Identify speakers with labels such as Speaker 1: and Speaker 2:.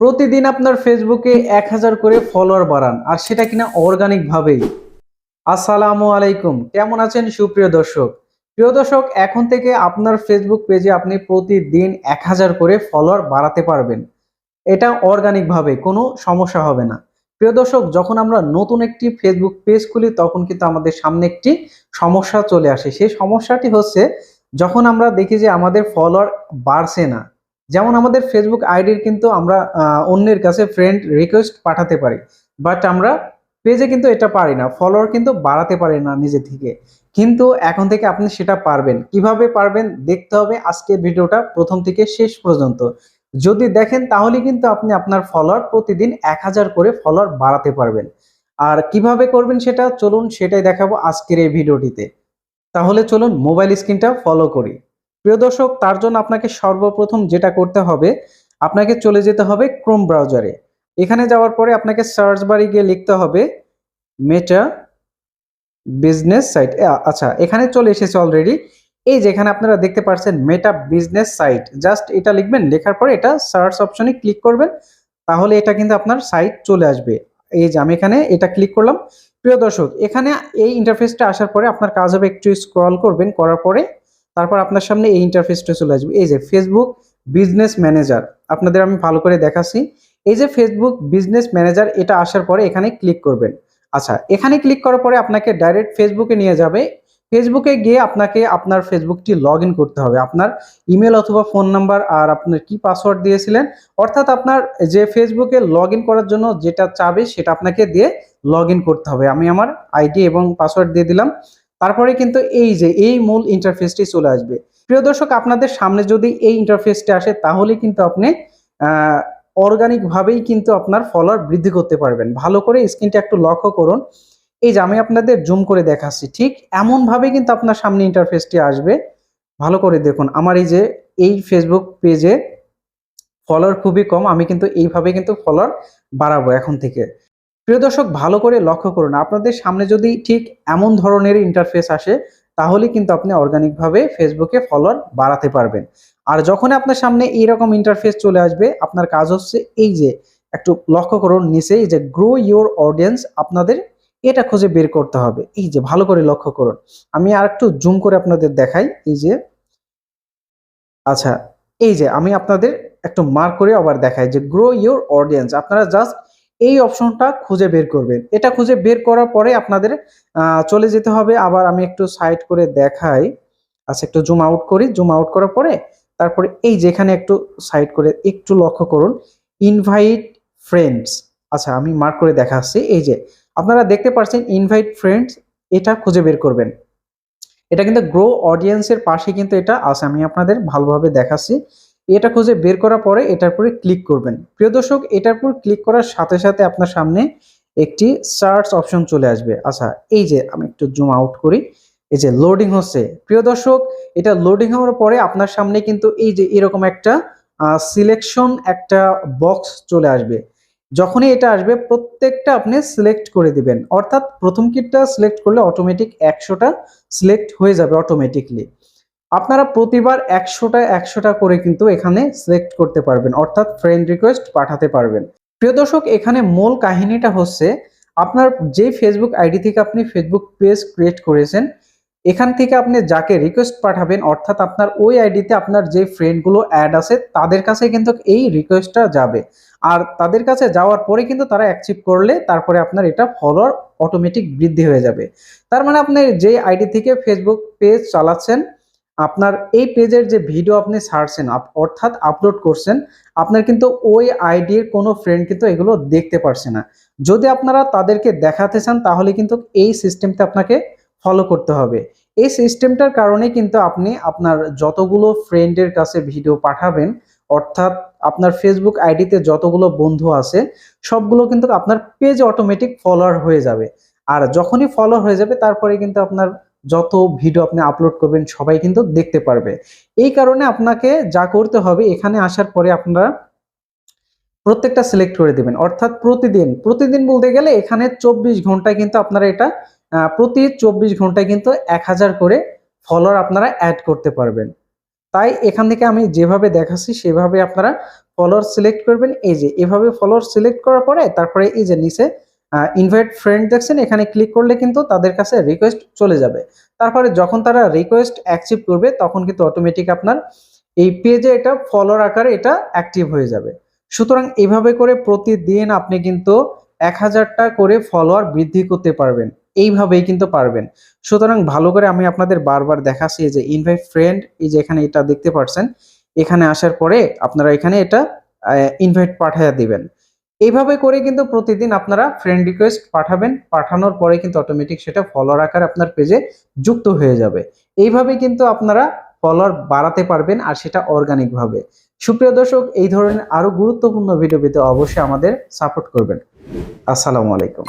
Speaker 1: প্রতিদিন আপনার ফেসবুকে 1000 করে ফলোয়ার বাড়ান, আর সেটা কিনা অর্গানিক ভাবেই। আসসালামু আলাইকুম, কেমন আছেন সুপ্রিয় দর্শক? প্রিয় দর্শক, এখন থেকে আপনার ফেসবুক পেজে আপনি প্রতিদিন 1000 করে ফলোয়ার বাড়াতে পারবেন। এটা অর্গানিক ভাবে, কোনো সমস্যা হবে না। প্রিয় দর্শক, যখন আমরা নতুন একটি ফেসবুক পেজ খুলি তখন কিন্তু আমাদের সামনে একটি সমস্যা চলে আসে। সেই সমস্যাটি হচ্ছে, যখন আমরা দেখি যে আমাদের ফলোয়ার বাড়ছে না। যেমন আমাদের ফেসবুক আইডির কিন্তু আমরা অন্যের কাছে ফ্রেন্ড রিকোয়েস্ট পাঠাতে পারি, বাট আমরা পেজে কিন্তু এটা পারি না, ফলোয়ার কিন্তু বাড়াতে পারি না নিজে থেকে। কিন্তু এখন থেকে আপনি সেটা পারবেন। কিভাবে পারবেন দেখতে হবে আজকের ভিডিওটা প্রথম থেকে শেষ পর্যন্ত। যদি দেখেন তাহলে কিন্তু আপনি আপনার ফলোয়ার প্রতিদিন 1000 করে ফলোয়ার বাড়াতে পারবেন। আর কিভাবে করবেন সেটা চলুন সেটাই দেখাবো আজকের এই ভিডিওটিতে। তাহলে চলুন মোবাইল স্ক্রিনটা ফলো করি। প্রিয় দর্শক, তার জন্য আপনাকে সর্বপ্রথম যেটা করতে হবে, আপনাকে চলে যেতে হবে ক্রোম ব্রাউজারে। এখানে যাওয়ার পরে আপনাকে সার্চ বারে গিয়ে লিখতে হবে মেটা বিজনেস সাইট। আচ্ছা, এখানে চলে এসেছে অলরেডি। এই যেখানে আপনারা দেখতে পাচ্ছেন মেটা বিজনেস সাইট, জাস্ট এটা লিখবেন, লেখার পরে এটা সার্চ অপশনে ক্লিক করবেন, তাহলে এটা কিন্তু আপনার সাইট চলে আসবে। এই যে আমি এখানে এটা ক্লিক করলাম। প্রিয় দর্শক, এখানে এই ইন্টারফেসটা আসার পরে আপনার কাজ হবে একটু স্ক্রল করবেন, করার পরে তারপর আপনার সামনে এই ইন্টারফেসটা চলে আসবে। এই যে ফেসবুক বিজনেস ম্যানেজার, আপনাদের আমি ভালো করে দেখাচ্ছি। এই যে ফেসবুক বিজনেস ম্যানেজার, এটা আসার পরে এখানে ক্লিক করবেন। আচ্ছা, এখানে ক্লিক করার পরে আপনাকে ডাইরেক্ট ফেসবুকে নিয়ে যাবে। ফেসবুকে গিয়ে আপনাকে আপনার ফেসবুকটি লগ ইন করতে হবে। আপনার ইমেল অথবা ফোন নাম্বার আর আপনার কি পাসওয়ার্ড দিয়েছিলেন, অর্থাৎ আপনার যে ফেসবুকে লগ ইন করার জন্য যেটা চাবে সেটা আপনাকে দিয়ে লগ ইন করতে হবে। আমি আমার আইডি এবং পাসওয়ার্ড দিয়ে দিলাম। তারপরে কিন্তু এই যে এই মূল ইন্টারফেসটি চলে আসবে। প্রিয় দর্শক, আপনাদের সামনে যদি এই ইন্টারফেসটি আসে তাহলে কিন্তু আপনি অর্গানিক ভাবেই কিন্তু আপনার ফলোয়ার বৃদ্ধি করতে পারবেন। ভালো করে স্ক্রিনটা একটু লক্ষ্য করুন। এই যে আমি আপনাদের জুম করে দেখাচ্ছি, ঠিক এমন ভাবে কিন্তু আপনার সামনে ইন্টারফেসটি আসবে। ভালো করে দেখুন, আমার এই যে এই ফেসবুক পেজে ফলোয়ার খুবই কম, আমি কিন্তু এইভাবে কিন্তু ফলোয়ার বাড়াবো এখন থেকে। প্রিয় দর্শক, ভালো করে লক্ষ্য করুন, আপনাদের সামনে যদি ঠিক এমন ধরনের ইন্টারফেস আসে তাহলে কিন্তু আপনি অর্গানিক ভাবে ফেসবুকে ফলোয়ার বাড়াতে পারবেন। আর যখন আপনার সামনে এইরকম ইন্টারফেস চলে আসবে, আপনার কাজ হচ্ছে এই যে একটু লক্ষ্য করুন নিচে, এই যে গ্রো ইওর অডিয়েন্স, আপনাদের এটা খুঁজে বের করতে হবে। এই যে ভালো করে লক্ষ্য করুন, আমি আর একটু জুম করে আপনাদের দেখাই। এই যে আচ্ছা, এই যে আমি আপনাদের একটু মার্ক করে আবার দেখাই যে গ্রো ইওর অডিয়েন্স, আপনারা জাস্ট এই অপশনটা খুঁজে বের করবেন। এটা খুঁজে বের করার পরে আপনাদের চলে যেতে হবে। আবার আমি একটু সাইড করে দেখাই। আচ্ছা, একটু জুম আউট করি। জুম আউট করার পরে তারপরে এই যেখানে একটু সাইড করে একটু লক্ষ্য করুন, ইনভাইট ফ্রেন্ডস। আচ্ছা, আমি মার্ক করে দেখাচ্ছি। এই যে আপনারা দেখতে পাচ্ছেন ইনভাইট ফ্রেন্ডস, এটা খুঁজে বের করবেন। এটা কিন্তু গ্রো অডিয়েন্সের পাশে কিন্তু এটা আছে, আমি আপনাদের ভালোভাবে দেখাচ্ছি। এটা খুঁজে বের করার পরে এটার উপরে ক্লিক করবেন। প্রিয় দর্শক, এটার উপর ক্লিক করার সাথে সাথে আপনার সামনে একটি সার্চ অপশন চলে আসবে। আচ্ছা, এই যে আমি একটু জুম আউট করি। এই যে লোডিং হচ্ছে। প্রিয় দর্শক, এটা লোডিং হওয়ার পরে আপনার সামনে কিন্তু এই যে এরকম একটা সিলেকশন একটা বক্স চলে আসবে। যখনই এটা আসবে প্রত্যেকটা আপনি সিলেক্ট করে দিবেন, অর্থাৎ প্রথম কিটটা সিলেক্ট করলে অটোমেটিক 100টা সিলেক্ট হয়ে যাবে অটোমেটিকলি। আপনারা প্রতিবার 100টা করে কিন্তু এখানে সিলেক্ট করতে পারবেন, অর্থাৎ ফ্রেন্ড রিকোয়েস্ট পাঠাতে পারবেন। প্রিয় দর্শক, এখানে মূল কাহিনীটা হচ্ছে, আপনার যে ফেসবুক আইডি থেকে আপনি ফেসবুক পেজ ক্রিয়েট করেছেন, এখান থেকে আপনি যাকে রিকোয়েস্ট পাঠাবেন, অর্থাৎ আপনার ওই আইডিতে আপনার যে ফ্রেন্ডগুলো অ্যাড আছে তাদের কাছে কিন্তু এই রিকোয়েস্টটা যাবে। আর তাদের কাছে যাওয়ার পরে কিন্তু তারা অ্যাকসেপ্ট করলে তারপরে আপনার এটা ফলোয়ার অটোমেটিক বৃদ্ধি হয়ে যাবে। তার মানে আপনি যে আইডি থেকে ফেসবুক পেজ চালাচ্ছেন, আপনার এই পেজের যে ভিডিও আপনি ছাড়ছেন অর্থাৎ আপলোড করছেন, আপনার কিন্তু ওই আইডির কোনো ফ্রেন্ড কিন্তু এগুলো দেখতে পারছে না। যদি আপনারা তাদেরকে দেখাতে চান তাহলে কিন্তু এই সিস্টেমটা আপনাকে ফলো করতে হবে। এই সিস্টেমটার কারণে কিন্তু আপনি আপনার যতগুলো ফ্রেন্ডের কাছে ভিডিও পাঠাবেন, অর্থাৎ আপনার ফেসবুক আইডিতে যতগুলো বন্ধু আছে সবগুলো কিন্তু আপনার পেজ অটোমেটিক ফলোয়ার হয়ে যাবে। আর যখনই ফলোয়ার হয়ে যাবে তারপরে কিন্তু আপনার যত ভিডিও আপনি আপলোড করবেন সবাই কিন্তু দেখতে পারবে। এই কারণে আপনাকে যা করতে হবে, এখানে আসার পরে আপনারা প্রত্যেকটা সিলেক্ট করে দিবেন, অর্থাৎ প্রতিদিন প্রতিদিন বলতে গেলে এখানে 24 ঘন্টায় কিন্তু আপনারা এটা প্রতি 24 ঘন্টায় কিন্তু 1000 করে ফলোয়ার আপনারা অ্যাড করতে পারবেন। তাই এখান থেকে আমি যেভাবে দেখাচ্ছি সেভাবে আপনারা ফলোয়ার সিলেক্ট করবেন, এই যে এভাবে ফলোয়ার সিলেক্ট করার পরে তারপরে এই যে নিচে ইনভাইট ফ্রেন্ড দেখছেন, এখানে ক্লিক করলে কিন্তু তাদের কাছে রিকোয়েস্ট চলে যাবে। তারপরে যখন তারা রিকোয়েস্ট অ্যাকসেপ্ট করবে তখন কিন্তু অটোমেটিক আপনার এই পেজে এটা ফলোয়ার আকারে এটা অ্যাক্টিভ হয়ে যাবে। সুতরাং এভাবে করে প্রতিদিন আপনি কিন্তু 1000টা করে ফলোয়ার বৃদ্ধি করতে পারবেন, এইভাবেই কিন্তু পারবেন। সুতরাং ভালো করে আমি আপনাদের বারবার দেখাচ্ছি, এই যে ইনভাইট ফ্রেন্ড, এই যে এখানে এটা দেখতে পাচ্ছেন, এখানে আসার পরে আপনারা এখানে এটা ইনভাইট পাঠিয়ে দিবেন। এইভাবে করে কিন্তু প্রতিদিন আপনারা ফ্রেন্ড রিকোয়েস্ট পাঠাবেন, পাঠানোর পরে কিন্তু অটোমেটিক সেটা ফলোয়ার আকারে আপনার পেজে যুক্ত হয়ে যাবে। এইভাবে কিন্তু আপনারা ফলোয়ার বাড়াতে পারবেন, আর সেটা অর্গানিক ভাবে। সুপ্রিয় দর্শক, এই ধরনের আরো গুরুত্বপূর্ণ ভিডিও পেতে অবশ্যই আমাদের সাপোর্ট করবেন। আসসালামু আলাইকুম।